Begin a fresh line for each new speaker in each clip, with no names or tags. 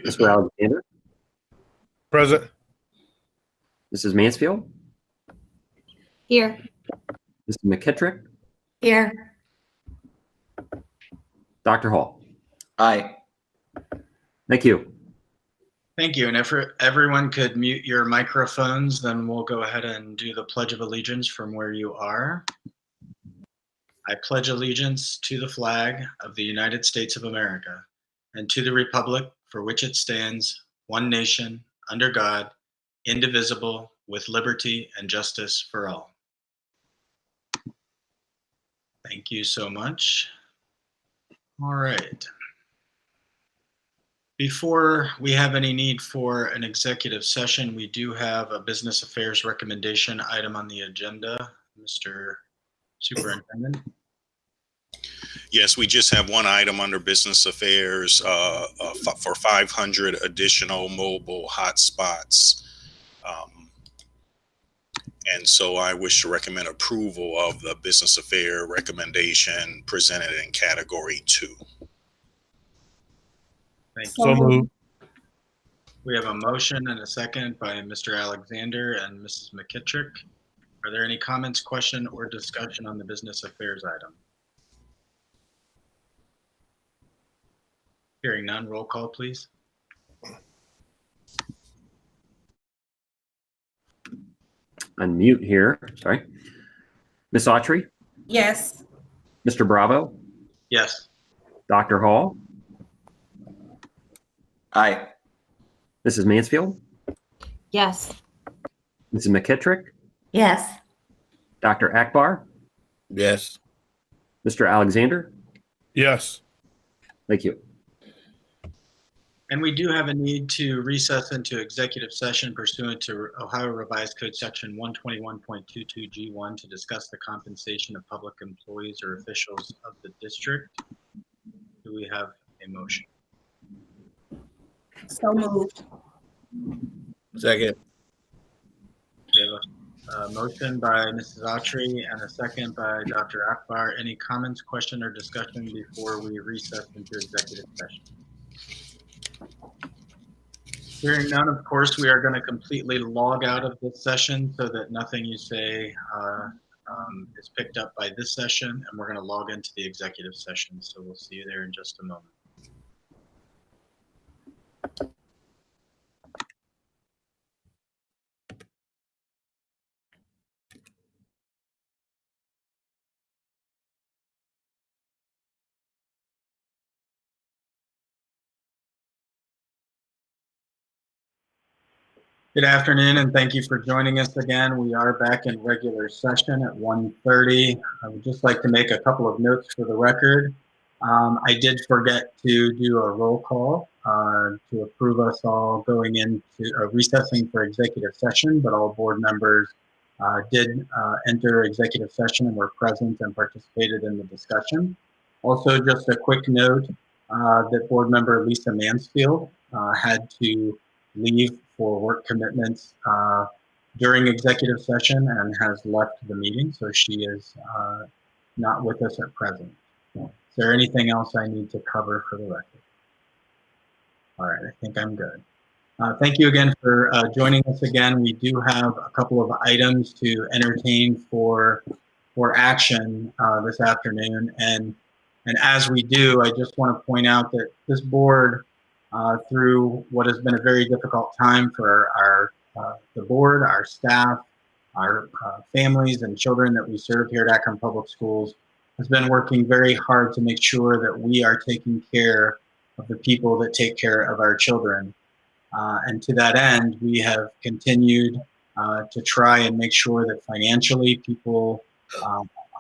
Mr. Alexander,
Present.
Mrs. Mansfield,
Here.
Mr. McKittrick,
Here.
Dr. Hall.
Aye.
Thank you.
Thank you. And if everyone could mute your microphones, then we'll go ahead and do the Pledge of Allegiance from where you are. I pledge allegiance to the flag of the United States of America and to the republic for which it stands, one nation, under God, indivisible, with liberty and justice for all. Thank you so much. All right. Before we have any need for an executive session, we do have a business affairs recommendation item on the agenda. Mr. Superintendent.
Yes, we just have one item under business affairs for 500 additional mobile hotspots. And so I wish to recommend approval of the business affair recommendation presented in category 2.
Thank you.
So moved.
We have a motion and a second by Mr. Alexander and Mrs. McKittrick. Are there any comments, question, or discussion on the business affairs item? Hearing none, roll call, please.
Unmute here. Sorry. Ms. Autry,
Yes.
Mr. Bravo,
Yes.
Dr. Hall,
Aye.
Mrs. Mansfield,
Yes.
Mrs. McKittrick,
Yes.
Dr. Akbar,
Yes.
Mr. Alexander.
Yes.
Thank you.
And we do have a need to recess into executive session pursuant to Ohio Revised Code Section 121.22G1 to discuss the compensation of public employees or officials of the district. Do we have a motion?
So moved.
Second.
We have a motion by Mrs. Autry and a second by Dr. Akbar. Any comments, question, or discussion before we recess into executive session? Hearing none, of course, we are going to completely log out of this session so that nothing you say is picked up by this session, and we're going to log into the executive session. So we'll see you there in just a moment. Good afternoon, and thank you for joining us again. We are back in regular session at 1:30. I would just like to make a couple of notes for the record. I did forget to do a roll call to approve us all going into recessing for executive session, but all board members did enter executive session and were present and participated in the discussion. Also, just a quick note that board member Lisa Mansfield had to leave for work commitments during executive session and has left the meeting, so she is not with us at present. Is there anything else I need to cover for the record? All right, I think I'm good. Thank you again for joining us again. We do have a couple of items to entertain for action this afternoon, and as we do, I just want to point out that this board, through what has been a very difficult time for the board, our staff, our families and children that we serve here at Akron Public Schools, has been working very hard to make sure that we are taking care of the people that take care of our children. And to that end, we have continued to try and make sure that financially people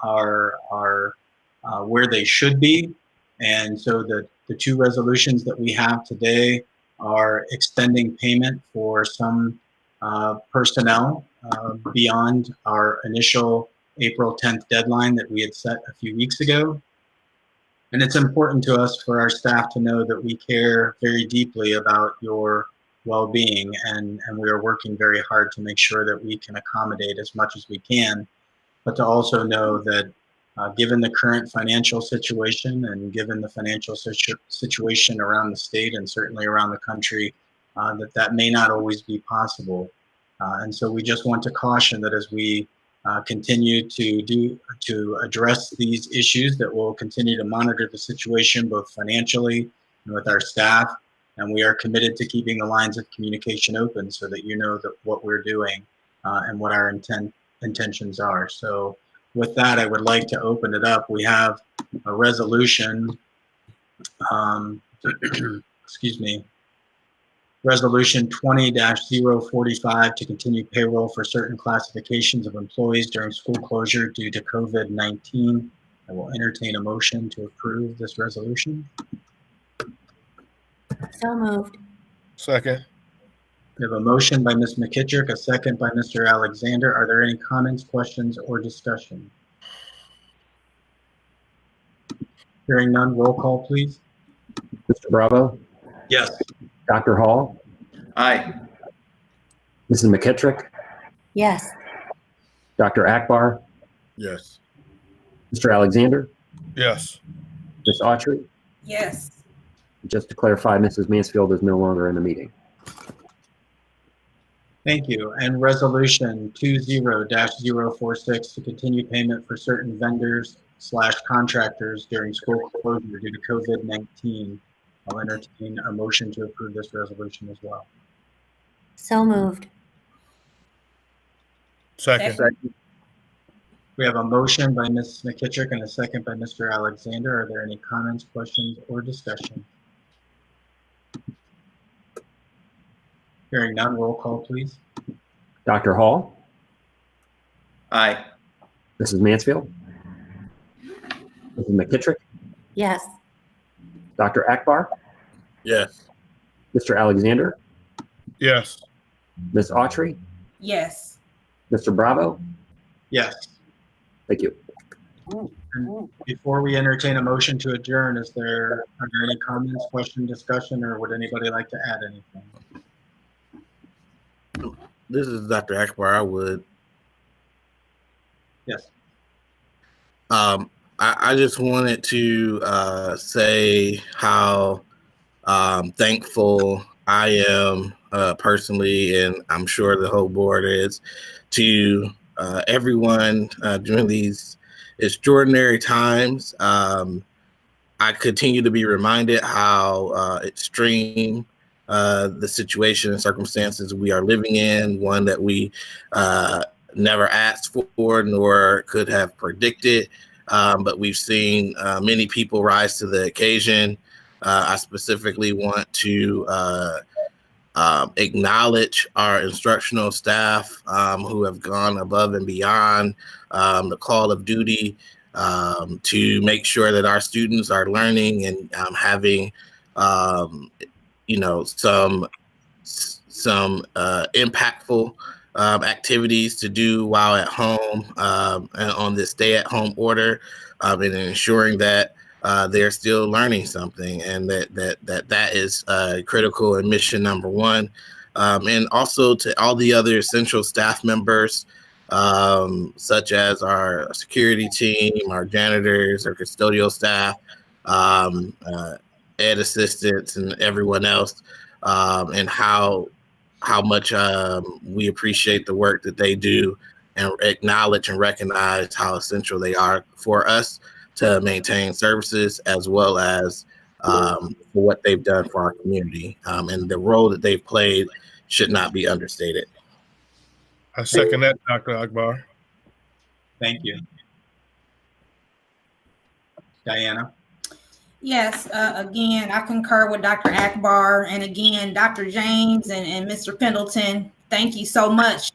are where they should be. And so the two resolutions that we have today are extending payment for some personnel beyond our initial April 10th deadline that we had set a few weeks ago. And it's important to us for our staff to know that we care very deeply about your well-being, and we are working very hard to make sure that we can accommodate as much as we can, but to also know that Given the current financial situation and given the financial situation around the state and certainly around the country, that may not always be possible. And so we just want to caution that as we continue to address these issues, that we'll continue to monitor the situation both financially and with our staff. And we are committed to keeping the lines of communication open so that you know that what we're doing and what our intentions are. So with that, I would like to open it up. We have a resolution, excuse me, Resolution 20-045 to continue payroll for certain classifications of employees during school closure due to COVID-19. I will entertain a motion to approve this resolution.
So moved.
Second.
We have a motion by Ms. McKittrick, a second by Mr. Alexander. Are there any comments, questions, or discussion? Hearing none, roll call, please.
Mr. Bravo,
Yes.
Dr. Hall,
Aye.
Mrs. McKittrick,
Yes.
Dr. Akbar,
Yes.
Mr. Alexander,
Yes.
Ms. Autry.
Yes.
Just to clarify, Mrs. Mansfield is no longer in the meeting.
Thank you. And resolution 20-046 to continue payment for certain vendors/contractors during school closure due to COVID-19. I'll entertain a motion to approve this resolution as well.
So moved.
Second.
We have a motion by Ms. McKittrick and a second by Mr. Alexander. Are there any comments, questions, or discussion? Hearing none, roll call, please.
Dr. Hall,
Aye.
Mrs. Mansfield, Mrs. McKittrick,
Yes.
Dr. Akbar,
Yes.
Mr. Alexander,
Yes.
Ms. Autry,
Yes.
Mr. Bravo.
Yes.
Thank you.
And before we entertain a motion to adjourn, are there any comments, question, discussion, or would anybody like to add anything?
This is Dr. Akbar. I would.
Yes.
I just wanted to say how thankful I am personally, and I'm sure the whole board is, to everyone during these extraordinary times. I continue to be reminded how extreme the situation and circumstances we are living in, one that we never asked for nor could have predicted, but we've seen many people rise to the occasion. I specifically want to acknowledge our instructional staff who have gone above and beyond the call of duty to make sure that our students are learning and having some impactful activities to do while at home and on this stay-at-home order, and ensuring that they're still learning something, and that is critical and mission number one. And also to all the other essential staff members, such as our security team, our janitors, our custodial staff, ed assistants, and everyone else, and how much we appreciate the work that they do and acknowledge and recognize how essential they are for us to maintain services, as well as for what they've done for our community. And the role that they've played should not be understated.
I second that, Dr. Akbar.
Thank you. Diana?
Yes, again, I concur with Dr. Akbar, and again, Dr. James and Mr. Pendleton, thank you so much.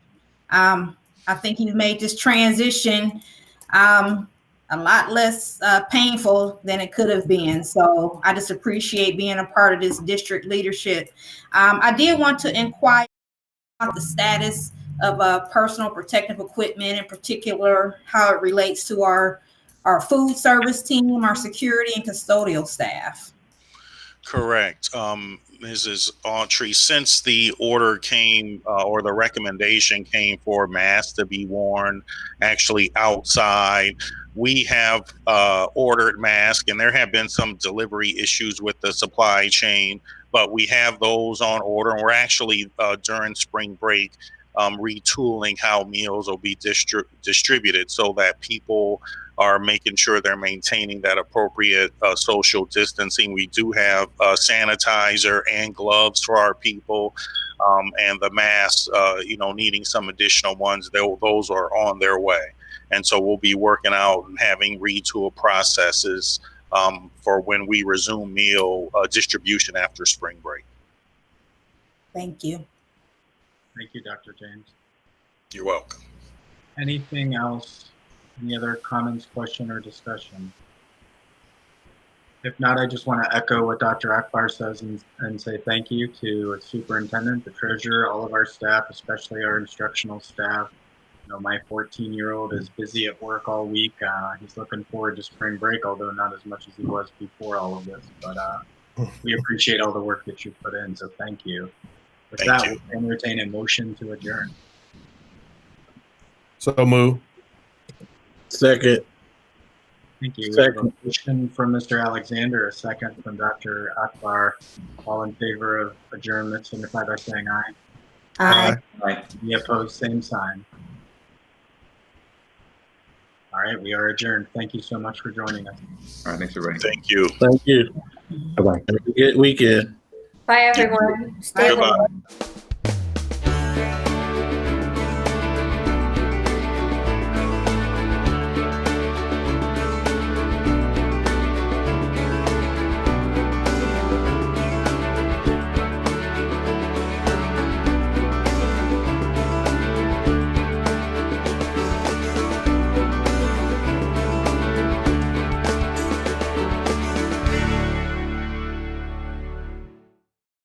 I think you've made this transition a lot less painful than it could have been. So I just appreciate being a part of this district leadership. I did want to inquire about the status of personal protective equipment, in particular, how it relates to our food service team, our security and custodial staff.
Correct. Mrs. Autry, since the order came or the recommendation came for masks to be worn actually outside, we have ordered masks, and there have been some delivery issues with the supply chain, but we have those on order, and we're actually during spring break retooling how meals will be distributed so that people are making sure they're maintaining that appropriate social distancing. We do have sanitizer and gloves for our people, and the masks, needing some additional ones. Those are on their way. And so we'll be working out and having retool processes for when we resume meal distribution after spring break.
Thank you.
Thank you, Dr. James.
You're welcome.
Anything else? Any other comments, question, or discussion? If not, I just want to echo what Dr. Akbar says and say thank you to the superintendent, the treasurer, all of our staff, especially our instructional staff. My 14-year-old is busy at work all week. He's looking forward to spring break, although not as much as he was before all of this. But we appreciate all the work that you put in, so thank you. With
Thank
that,
you.
we'll entertain a motion to adjourn.
So move.
Second.
Thank you. We have a
Second.
motion from Mr. Alexander, a second from Dr. Akbar. All in favor of adjournment, signify by saying aye.
Aye.
Any opposed, same sign. All right, we are adjourned. Thank you so much for joining us.
All right, thanks, everybody.
Thank you.
Thank you.
Bye-bye.
Have a good weekend.
Bye, everyone. Stay
Goodbye.
warm.